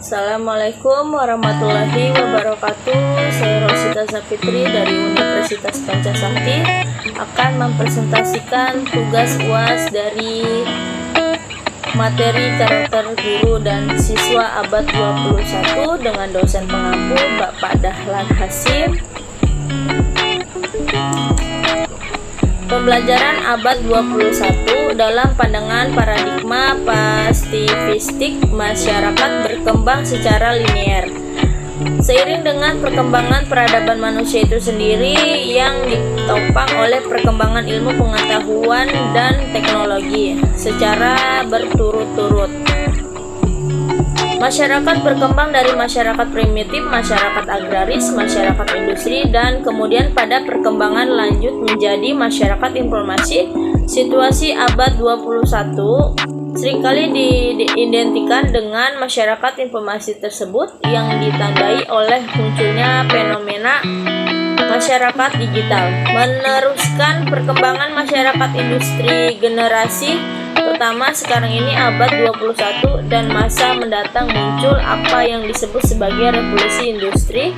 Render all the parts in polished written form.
Assalamualaikum warahmatullahi wabarakatuh. Saya Rosita Sapitri dari Universitas Pancasakti akan mempresentasikan tugas UAS dari materi karakter guru dan siswa abad 21 dengan dosen pengampu Bapak Dahlan Hasyim. Pembelajaran abad 21 dalam pandangan paradigma pasifistik masyarakat berkembang secara linier. Seiring dengan perkembangan peradaban manusia itu sendiri yang ditopang oleh perkembangan ilmu pengetahuan dan teknologi secara berturut-turut. Masyarakat berkembang dari masyarakat primitif, masyarakat agraris, masyarakat industri, dan kemudian pada perkembangan lanjut menjadi masyarakat informasi. Situasi abad 21 seringkali diidentikan dengan masyarakat informasi tersebut yang ditandai oleh munculnya fenomena masyarakat digital. Meneruskan perkembangan masyarakat industri generasi pertama sekarang ini abad 21 dan masa mendatang muncul apa yang disebut sebagai revolusi industri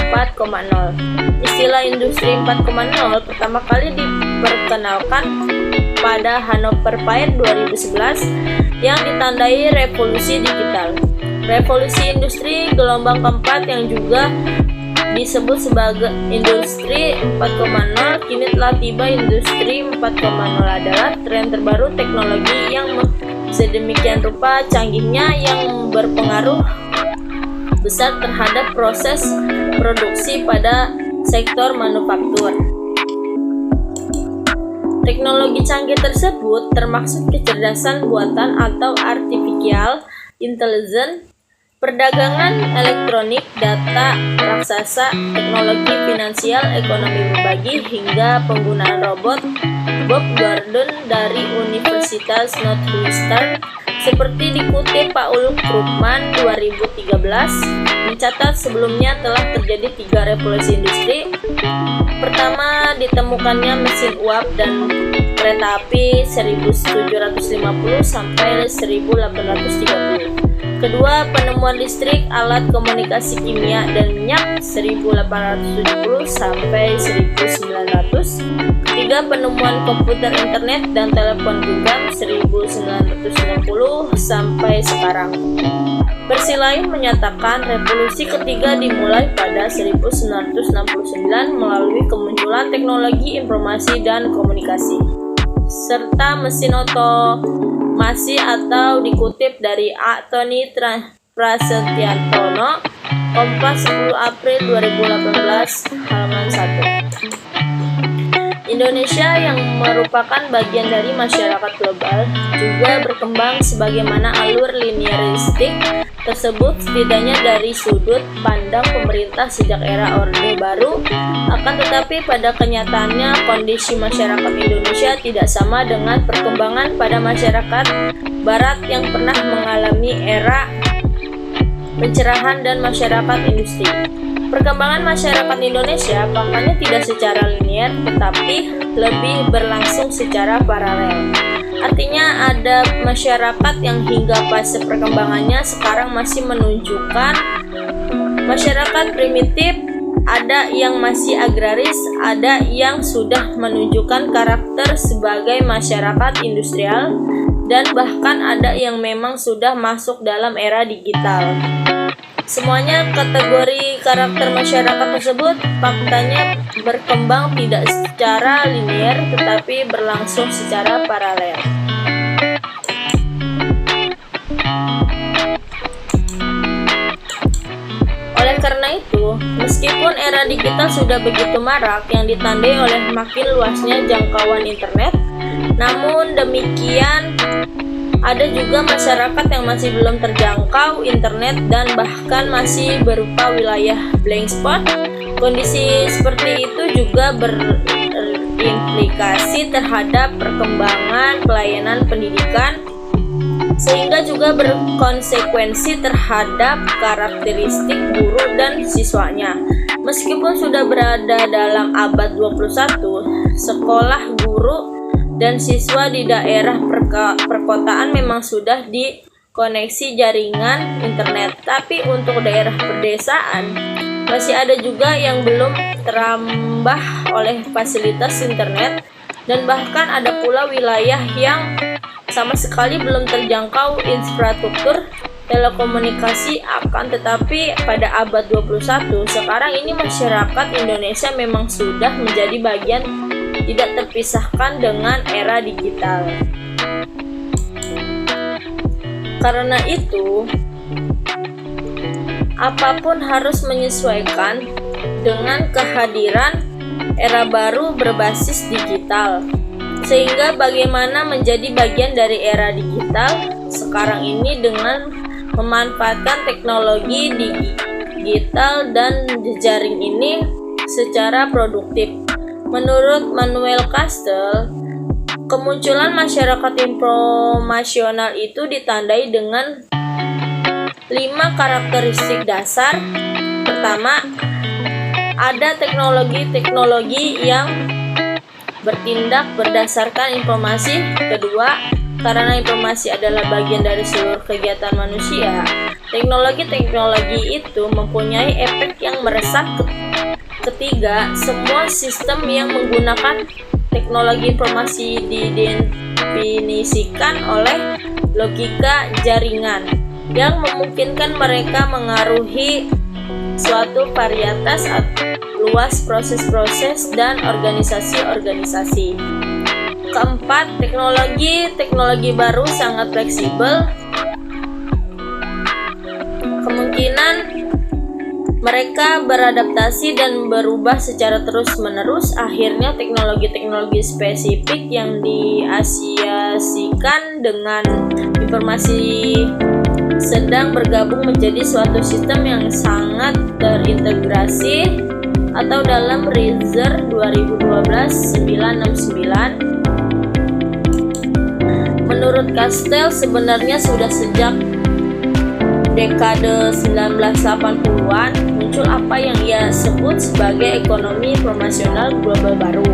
4.0. Istilah industri 4.0 pertama kali diperkenalkan pada Hannover Fair 2011 yang ditandai revolusi digital. Revolusi industri gelombang keempat yang juga disebut sebagai industri 4.0 kini telah tiba. Industri 4.0 adalah tren terbaru teknologi yang sedemikian rupa canggihnya yang berpengaruh besar terhadap proses produksi pada sektor manufaktur. Teknologi canggih tersebut termaksud kecerdasan buatan atau artificial intelligence, perdagangan elektronik, data raksasa, teknologi finansial, ekonomi berbagi, hingga penggunaan robot. Bob Gordon dari Universitas Northwestern, seperti dikutip Paul Krugman 2013, mencatat sebelumnya telah terjadi 3 revolusi industri. Pertama, ditemukannya mesin uap dan kereta api 1750 sampai 1830. Kedua, penemuan listrik, alat komunikasi kimia dan minyak 1870 sampai 1900. Ketiga, penemuan komputer internet dan telepon genggam 1960 sampai sekarang. Versi lain menyatakan revolusi ketiga dimulai pada 1969 melalui kemunculan teknologi informasi dan komunikasi serta mesin otomasi, atau dikutip dari A. Tony Prasetyantono, Kompas 10 April 2018, halaman 1. Indonesia yang merupakan bagian dari masyarakat global juga berkembang sebagaimana alur linearistik tersebut setidaknya dari sudut pandang pemerintah sejak era Orde Baru. Akan tetapi pada kenyataannya kondisi masyarakat Indonesia tidak sama dengan perkembangan pada masyarakat Barat yang pernah mengalami era pencerahan dan masyarakat industri. Perkembangan masyarakat Indonesia faktanya tidak secara linear tetapi lebih berlangsung secara paralel. Artinya ada masyarakat yang hingga fase perkembangannya sekarang masih menunjukkan masyarakat primitif, ada yang masih agraris, ada yang sudah menunjukkan karakter sebagai masyarakat industrial, dan bahkan ada yang memang sudah masuk dalam era digital. Semuanya kategori karakter masyarakat tersebut faktanya berkembang tidak secara linear tetapi berlangsung secara paralel. Oleh karena itu, meskipun era digital sudah begitu marak yang ditandai oleh makin luasnya jangkauan internet, namun demikian ada juga masyarakat yang masih belum terjangkau internet dan bahkan masih berupa wilayah blank spot. Kondisi seperti itu juga berimplikasi terhadap perkembangan pelayanan pendidikan, sehingga juga berkonsekuensi terhadap karakteristik guru dan siswanya. Meskipun sudah berada dalam abad 21, sekolah guru dan siswa di daerah perkotaan memang sudah di koneksi jaringan internet. Tapi untuk daerah pedesaan masih ada juga yang belum terambah oleh fasilitas internet, dan bahkan ada pula wilayah yang sama sekali belum terjangkau infrastruktur telekomunikasi. Akan tetapi pada abad 21 sekarang ini masyarakat Indonesia memang sudah menjadi bagian tidak terpisahkan dengan era digital. Karena itu, apapun harus menyesuaikan dengan kehadiran era baru berbasis digital. Sehingga bagaimana menjadi bagian dari era digital sekarang ini dengan memanfaatkan teknologi digital dan jejaring ini secara produktif. Menurut Manuel Castells, kemunculan masyarakat informasional itu ditandai dengan 5 karakteristik dasar. Pertama, ada teknologi yang bertindak berdasarkan informasi. Kedua, karena informasi adalah bagian dari seluruh kegiatan manusia, teknologi itu mempunyai efek yang meresap. Ketiga, semua sistem yang menggunakan teknologi informasi didefinisikan oleh logika jaringan yang memungkinkan mereka mengaruhi suatu varietas luas proses-proses dan organisasi-organisasi. Keempat, teknologi baru sangat fleksibel. Kemungkinan mereka beradaptasi dan berubah secara terus-menerus. Akhirnya teknologi spesifik yang diasosiasikan dengan informasi sedang bergabung menjadi suatu sistem yang sangat terintegrasi, atau dalam Reiser 2012-969. Menurut Castells, sebenarnya sudah sejak dekade 1980-an muncul apa yang ia sebut sebagai ekonomi informasional global baru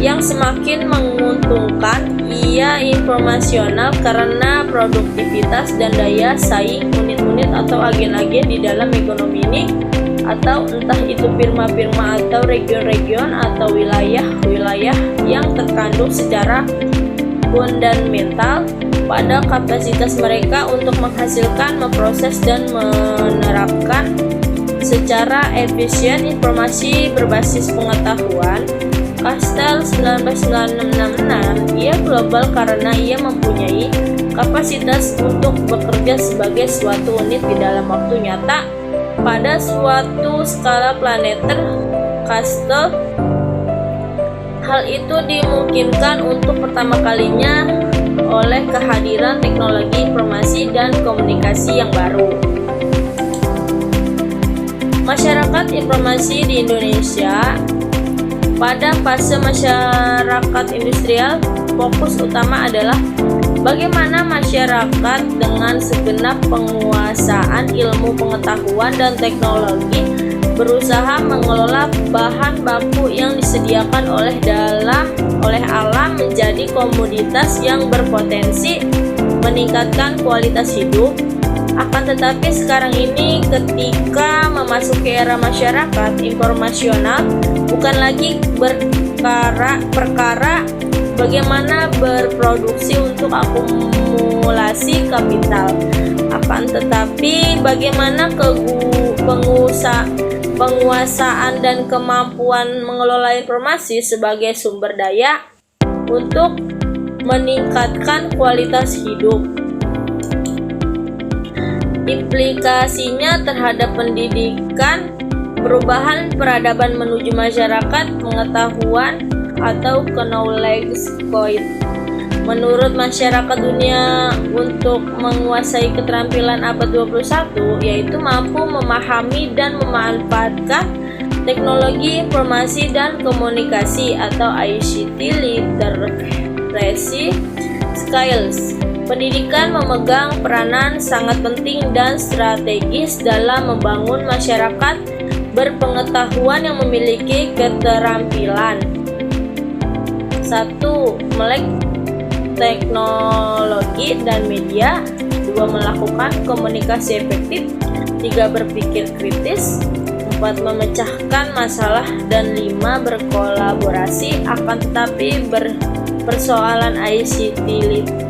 yang semakin menguntungkan. Ia informasional karena produktivitas dan daya saing unit-unit atau agen-agen di dalam ekonomi ini, atau entah itu firma-firma atau region-region atau wilayah-wilayah yang terkandung secara fundamental pada kapasitas mereka untuk menghasilkan, memproses, dan menerapkan secara efisien informasi berbasis pengetahuan. Castells 1966, ia global karena ia mempunyai kapasitas untuk bekerja sebagai suatu unit di dalam waktu nyata pada suatu skala planeter. Castells, hal itu dimungkinkan untuk pertama kalinya oleh kehadiran teknologi informasi dan komunikasi yang baru. Masyarakat informasi di Indonesia pada fase masyarakat industrial, fokus utama adalah bagaimana masyarakat dengan segenap penguasaan ilmu pengetahuan dan teknologi berusaha mengelola bahan baku yang disediakan oleh alam menjadi komoditas yang berpotensi meningkatkan kualitas hidup. Akan tetapi sekarang ini ketika memasuki era masyarakat informasional, bukan lagi perkara bagaimana berproduksi untuk akumulasi kapital, akan tetapi bagaimana penguasaan dan kemampuan mengelola informasi sebagai sumber daya untuk meningkatkan kualitas hidup. Implikasinya terhadap pendidikan, perubahan peradaban menuju masyarakat pengetahuan atau knowledge point. Menurut masyarakat dunia, untuk menguasai keterampilan abad 21 yaitu mampu memahami dan memanfaatkan teknologi informasi dan komunikasi atau ICT literacy skills. Pendidikan memegang peranan sangat penting dan strategis dalam membangun masyarakat berpengetahuan yang memiliki keterampilan. 1. Melek teknologi dan media. 2. Melakukan komunikasi efektif. 3. Berpikir kritis. 4. Memecahkan masalah. Dan 5. Berkolaborasi. Akan tetapi persoalan ICT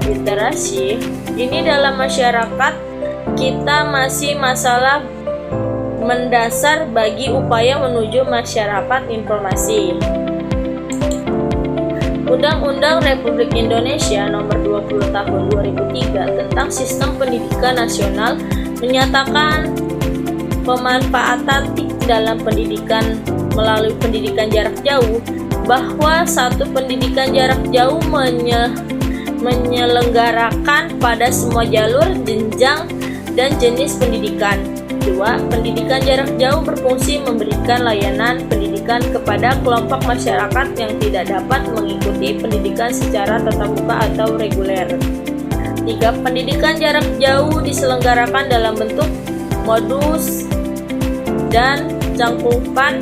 literasi ini dalam masyarakat kita masih masalah mendasar bagi upaya menuju masyarakat informasi. Undang-Undang Republik Indonesia Nomor 20 Tahun 2003 tentang Sistem Pendidikan Nasional menyatakan pemanfaatan TIK dalam pendidikan melalui pendidikan jarak jauh, bahwa satu pendidikan jarak jauh menyelenggarakan pada semua jalur, jenjang, dan jenis pendidikan. 2. Pendidikan jarak jauh berfungsi memberikan layanan pendidikan kepada kelompok masyarakat yang tidak dapat mengikuti pendidikan secara tatap muka atau reguler. 3. Pendidikan jarak jauh diselenggarakan dalam bentuk modus dan cakupan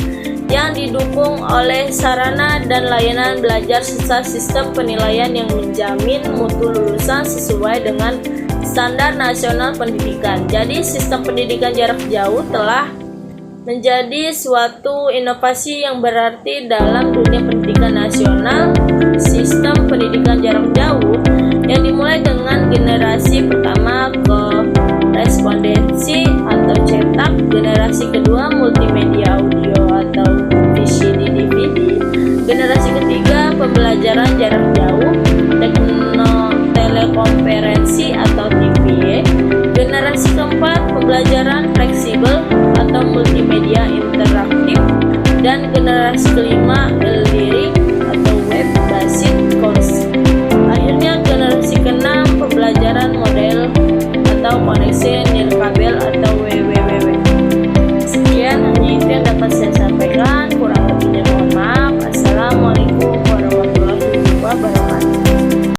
yang didukung oleh sarana dan layanan belajar serta sistem penilaian yang menjamin mutu lulusan sesuai dengan standar nasional pendidikan. Jadi sistem pendidikan jarak jauh telah menjadi suatu inovasi yang berarti dalam dunia pendidikan nasional. Sistem pendidikan jarak jauh yang dimulai dengan generasi pertama korespondensi atau cetak, generasi kedua multimedia audio atau VCD DVD, generasi ketiga pembelajaran jarak jauh, telekonferensi atau TVA, generasi keempat pembelajaran fleksibel atau multimedia interaktif, dan generasi kelima